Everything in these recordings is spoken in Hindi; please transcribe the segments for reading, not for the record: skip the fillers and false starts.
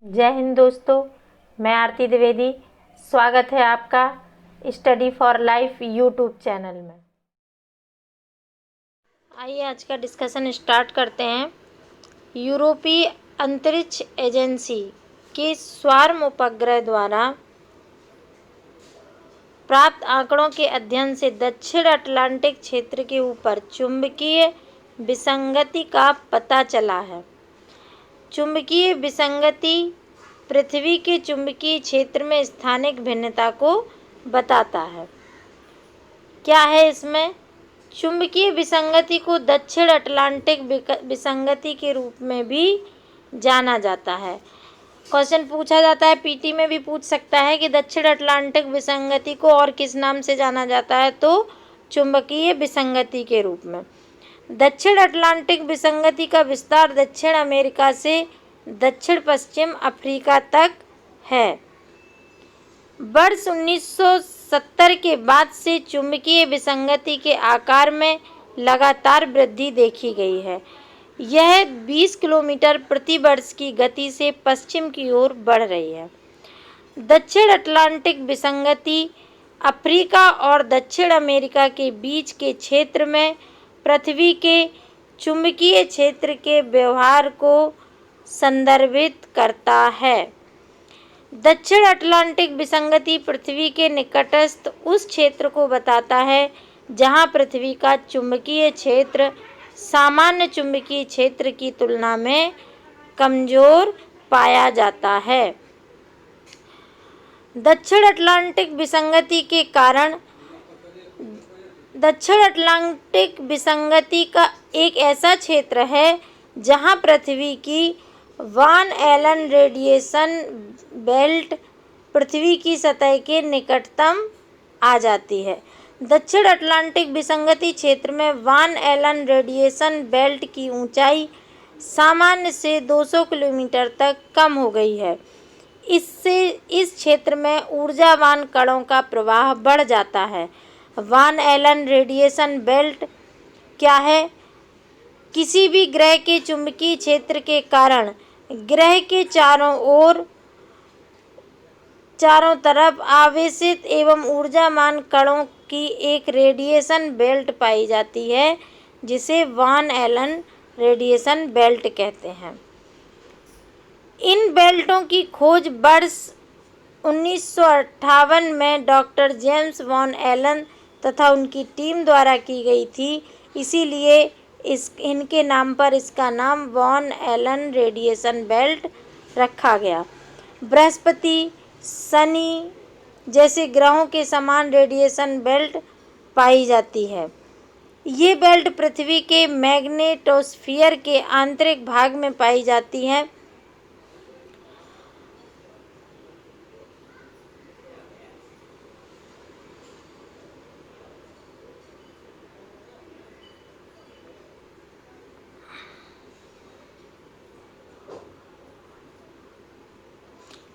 जय हिंद दोस्तों, मैं आरती द्विवेदी। स्वागत है आपका study for life YouTube channel में। आइए आज का डिस्कशन स्टार्ट करते हैं। यूरोपीय अंतरिक्ष एजेंसी के स्वार्म उपग्रह द्वारा प्राप्त आंकड़ों के अध्ययन से दक्षिण अटलांटिक क्षेत्र के ऊपर चुंबकीय विसंगति का पता चला है। चुंबकीय विसंगति पृथ्वी के चुंबकीय क्षेत्र में स्थानिक भिन्नता को बताता है। क्या है इसमें? चुंबकीय विसंगति को दक्षिण अटलांटिक विसंगति के रूप में भी जाना जाता है। क्वेश्चन पूछा जाता है, पीटी में भी पूछ सकता है कि दक्षिण अटलांटिक विसंगति को और किस नाम से जाना जाता है, तो चुंबकीय विसंगति के रूप में। दक्षिण अटलांटिक विसंगति का विस्तार दक्षिण अमेरिका से दक्षिण पश्चिम अफ्रीका तक है। वर्ष 1970 के बाद से चुंबकीय विसंगति के आकार में लगातार वृद्धि देखी गई है। यह 20 किलोमीटर प्रति वर्ष की गति से पश्चिम की ओर बढ़ रही है। दक्षिण अटलांटिक विसंगति अफ्रीका और दक्षिण अमेरिका के बीच के क्षेत्र में पृथ्वी के चुंबकीय क्षेत्र के व्यवहार को संदर्भित करता है। दक्षिण अटलांटिक विसंगति पृथ्वी के निकटस्थ उस क्षेत्र को बताता है जहां पृथ्वी का चुंबकीय क्षेत्र सामान्य चुंबकीय क्षेत्र की तुलना में कमजोर पाया जाता है। दक्षिण अटलांटिक विसंगति के कारण दक्षिण अटलांटिक विसंगति का एक ऐसा क्षेत्र है जहां पृथ्वी की वान एलन रेडिएशन बेल्ट पृथ्वी की सतह के निकटतम आ जाती है। दक्षिण अटलांटिक विसंगति क्षेत्र में वान एलन रेडिएशन बेल्ट की ऊंचाई सामान्य से 200 किलोमीटर तक कम हो गई है। इससे इस क्षेत्र में ऊर्जावान कणों का प्रवाह बढ़ जाता है। वान एलन रेडिएशन बेल्ट क्या है? किसी भी ग्रह के चुंबकीय क्षेत्र के कारण ग्रह के चारों तरफ आवेशित एवं ऊर्जावान कणों की एक रेडिएशन बेल्ट पाई जाती है, जिसे वान एलन रेडिएशन बेल्ट कहते हैं। इन बेल्टों की खोज वर्ष 1958 में डॉक्टर जेम्स वॉन एलन तथा उनकी टीम द्वारा की गई थी। इसीलिए इनके नाम पर इसका नाम वॉन एलन रेडिएशन बेल्ट रखा गया। बृहस्पति, शनि जैसे ग्रहों के समान रेडिएशन बेल्ट पाई जाती है। ये बेल्ट पृथ्वी के मैग्नेटोस्फीयर के आंतरिक भाग में पाई जाती है।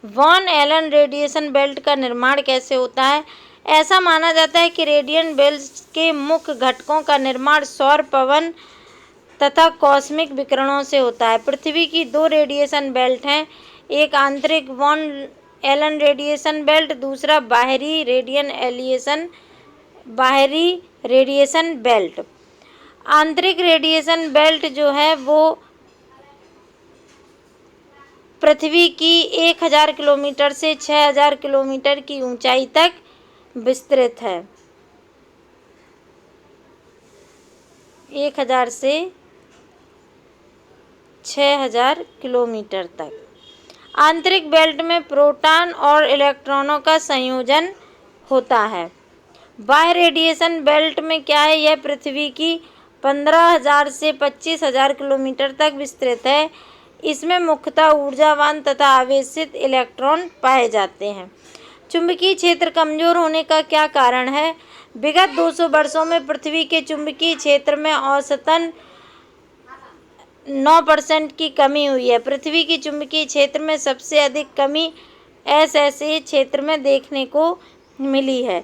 वॉन एलन रेडिएशन बेल्ट का निर्माण कैसे होता है? ऐसा माना जाता है कि रेडिएशन बेल्ट के मुख्य घटकों का निर्माण सौर, पवन तथा कॉस्मिक विकिरणों से होता है। पृथ्वी की 2 रेडिएशन बेल्ट हैं, एक आंतरिक वॉन एलन रेडिएशन बेल्ट, दूसरा बाहरी रेडिएशन बेल्ट। आंतरिक रेडिएशन बेल्ट जो है वो पृथ्वी की 1000 किलोमीटर से 6000 किलोमीटर की ऊंचाई तक विस्तृत है। 1000 से 6000 किलोमीटर तक। आंतरिक बेल्ट में प्रोटॉन और इलेक्ट्रॉनों का संयोजन होता है। बाह्य रेडिएशन बेल्ट में क्या है? यह पृथ्वी की 15000 से 25000 किलोमीटर तक विस्तृत है। इसमें मुख्यतः ऊर्जावान तथा आवेशित इलेक्ट्रॉन पाए जाते हैं। चुंबकीय क्षेत्र कमजोर होने का क्या कारण है? विगत 200 वर्षों में पृथ्वी के चुंबकीय क्षेत्र में औसतन 9% की कमी हुई है। पृथ्वी के चुंबकीय क्षेत्र में सबसे अधिक कमी एसएसए क्षेत्र में देखने को मिली है।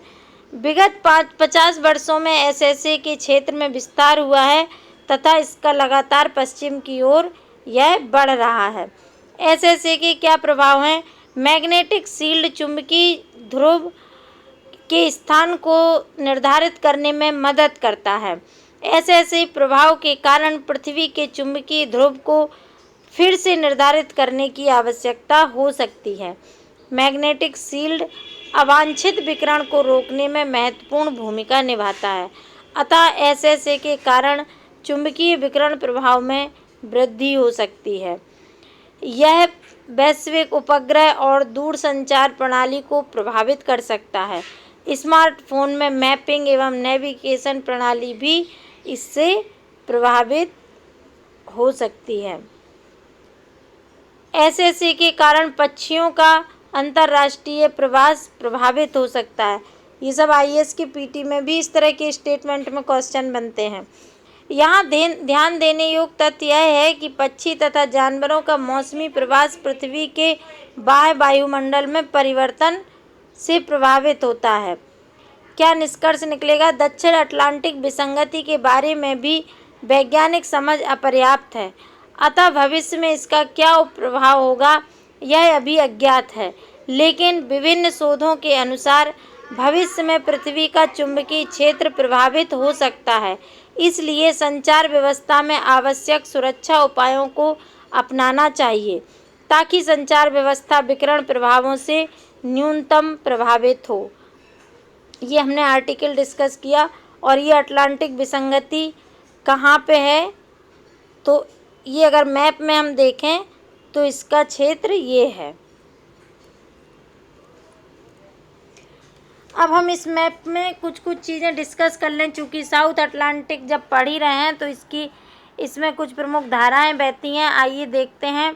विगत 50 वर्षों में एसएसए के क्षेत्र में विस्तार हुआ है तथा इसका लगातार पश्चिम की ओर यह बढ़ रहा है। एसएसए के क्या प्रभाव हैं? मैग्नेटिक शील्ड चुंबकीय ध्रुव के स्थान को निर्धारित करने में मदद करता है। एसएसए प्रभाव के कारण पृथ्वी के चुंबकीय ध्रुव को फिर से निर्धारित करने की आवश्यकता हो सकती है। मैग्नेटिक शील्ड अवांछित विकिरण को रोकने में महत्वपूर्ण भूमिका निभाता है। अतः एसएसए के कारण चुंबकीय विकिरण प्रभाव में वृद्धि हो सकती है। यह वैश्विक उपग्रह और दूरसंचार प्रणाली को प्रभावित कर सकता है। स्मार्टफोन में मैपिंग एवं नेविगेशन प्रणाली भी इससे प्रभावित हो सकती है। एसएसए के कारण पक्षियों का अंतर्राष्ट्रीय प्रवास प्रभावित हो सकता है। ये सब आईएएस की पीटी में भी इस तरह के स्टेटमेंट में क्वेश्चन बनते हैं। यहाँ ध्यान देने योग्य तथ्य यह है कि पक्षी तथा जानवरों का मौसमी प्रवास पृथ्वी के बाह्य वायुमंडल में परिवर्तन से प्रभावित होता है। क्या निष्कर्ष निकलेगा? दक्षिण अटलांटिक विसंगति के बारे में भी वैज्ञानिक समझ अपर्याप्त है, अतः भविष्य में इसका क्या प्रभाव होगा यह अभी अज्ञात है। लेकिन विभिन्न शोधों के अनुसार भविष्य में पृथ्वी का चुंबकीय क्षेत्र प्रभावित हो सकता है, इसलिए संचार व्यवस्था में आवश्यक सुरक्षा उपायों को अपनाना चाहिए ताकि संचार व्यवस्था विकिरण प्रभावों से न्यूनतम प्रभावित हो। ये हमने आर्टिकल डिस्कस किया। और ये अटलांटिक विसंगति कहाँ पे है? तो ये अगर मैप में हम देखें तो इसका क्षेत्र ये है। अब हम इस मैप में कुछ चीज़ें डिस्कस कर लें। चूँकि साउथ अटलांटिक जब पढ़ ही रहे हैं तो इसमें कुछ प्रमुख धाराएं बहती हैं। आइए देखते हैं।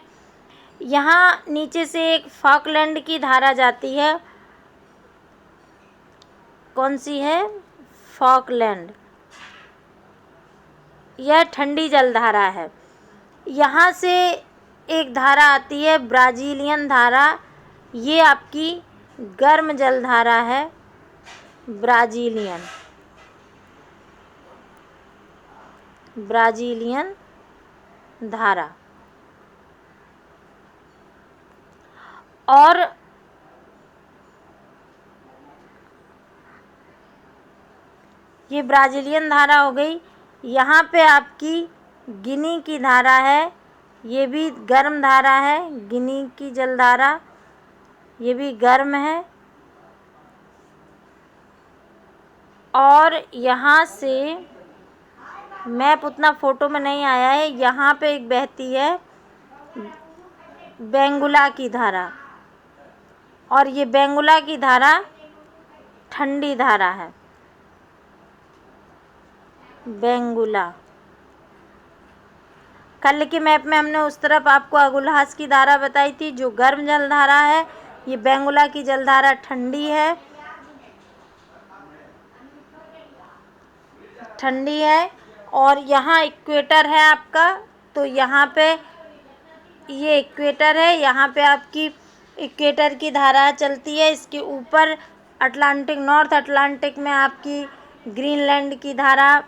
यहाँ नीचे से एक फॉकलैंड की धारा जाती है। कौन सी है? फॉकलैंड। यह ठंडी जलधारा है। यहाँ से एक धारा आती है ब्राज़ीलियन धारा। ये आपकी गर्म जलधारा है, ब्राज़ीलियन धारा। और ये ब्राज़ीलियन धारा हो गई। यहाँ पे आपकी गिनी की धारा है, ये भी गर्म धारा है। गिनी की जलधारा ये भी गर्म है। और यहाँ से मैप उतना फ़ोटो में नहीं आया है। यहाँ पे एक बहती है बेंगुला की धारा, और ये बेंगुला की धारा ठंडी धारा है। बेंगुला। कल के मैप में हमने उस तरफ आपको अगुलहास की धारा बताई थी जो गर्म जलधारा है। ये बेंगुला की जलधारा ठंडी है, और यहाँ इक्वेटर है आपका। तो यहाँ पे ये इक्वेटर है, यहाँ पे आपकी इक्वेटर की धारा चलती है। इसके ऊपर अटलांटिक, नॉर्थ अटलांटिक में आपकी ग्रीनलैंड की धारा,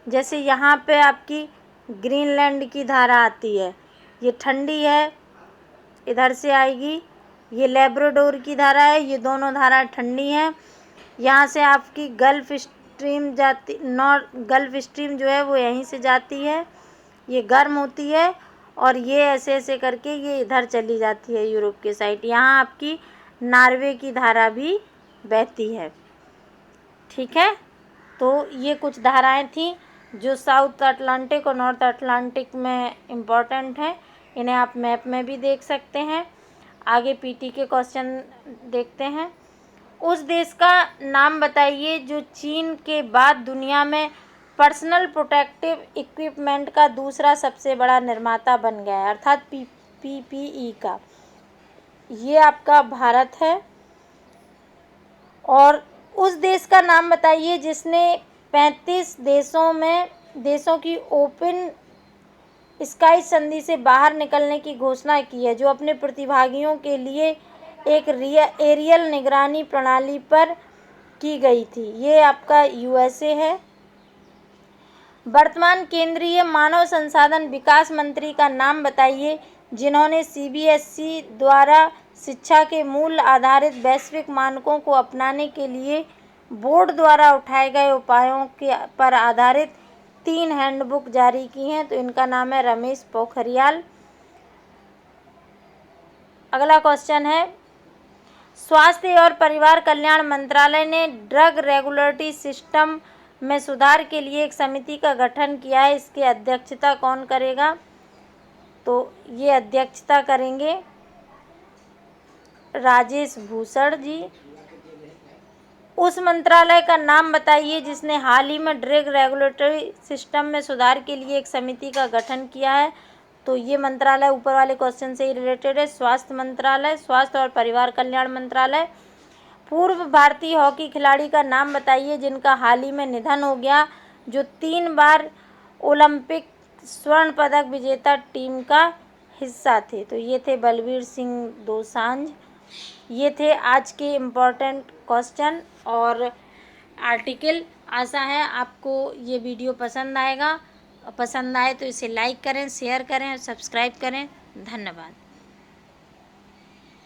जैसे यहाँ पे आपकी ग्रीनलैंड की धारा आती है, ये ठंडी है, इधर से आएगी। ये लेब्राडोर की धारा है, ये दोनों धारा ठंडी हैं। यहाँ से आपकी गल्फ स्ट्रीम जाती, गल्फ स्ट्रीम जो है वो यहीं से जाती है, ये गर्म होती है। और ये ऐसे ऐसे करके ये इधर चली जाती है यूरोप के साइड। यहाँ आपकी नॉर्वे की धारा भी बहती है। ठीक है, तो ये कुछ धाराएं थी जो साउथ अटलांटिक और नॉर्थ अटलांटिक में इम्पॉर्टेंट हैं। इन्हें आप मैप में भी देख सकते हैं। आगे पीटी के क्वेश्चन देखते हैं। उस देश का नाम बताइए जो चीन के बाद दुनिया में पर्सनल प्रोटेक्टिव इक्विपमेंट का दूसरा सबसे बड़ा निर्माता बन गया है, अर्थात पीपीई का। ये आपका भारत है। और उस देश का नाम बताइए जिसने 35 देशों की ओपन स्काई संधि से बाहर निकलने की घोषणा की है, जो अपने प्रतिभागियों के लिए एक एरियल निगरानी प्रणाली पर की गई थी। ये आपका यूएसए है। वर्तमान केंद्रीय मानव संसाधन विकास मंत्री का नाम बताइए जिन्होंने सीबीएसई द्वारा शिक्षा के मूल आधारित वैश्विक मानकों को अपनाने के लिए बोर्ड द्वारा उठाए गए उपायों के पर आधारित 3 हैंडबुक जारी की हैं। तो इनका नाम है रमेश पोखरियाल। अगला क्वेश्चन है, स्वास्थ्य और परिवार कल्याण मंत्रालय ने ड्रग रेगुलेटरी सिस्टम में सुधार के लिए एक समिति का गठन किया है। इसकी अध्यक्षता कौन करेगा? तो ये अध्यक्षता करेंगे राजेश भूषण जी। उस मंत्रालय का नाम बताइए जिसने हाल ही में ड्रग रेगुलेटरी सिस्टम में सुधार के लिए एक समिति का गठन किया है। तो ये मंत्रालय ऊपर वाले क्वेश्चन से ही रिलेटेड है, स्वास्थ्य मंत्रालय, स्वास्थ्य और परिवार कल्याण मंत्रालय। पूर्व भारतीय हॉकी खिलाड़ी का नाम बताइए जिनका हाल ही में निधन हो गया, जो 3 बार ओलंपिक स्वर्ण पदक विजेता टीम का हिस्सा थे। तो ये थे बलबीर सिंह दोसांझ। ये थे आज के इम्पोर्टेंट क्वेश्चन और आर्टिकल। आशा है आपको ये वीडियो पसंद आएगा। पसंद आए तो इसे लाइक करें, शेयर करें और सब्सक्राइब करें। धन्यवाद।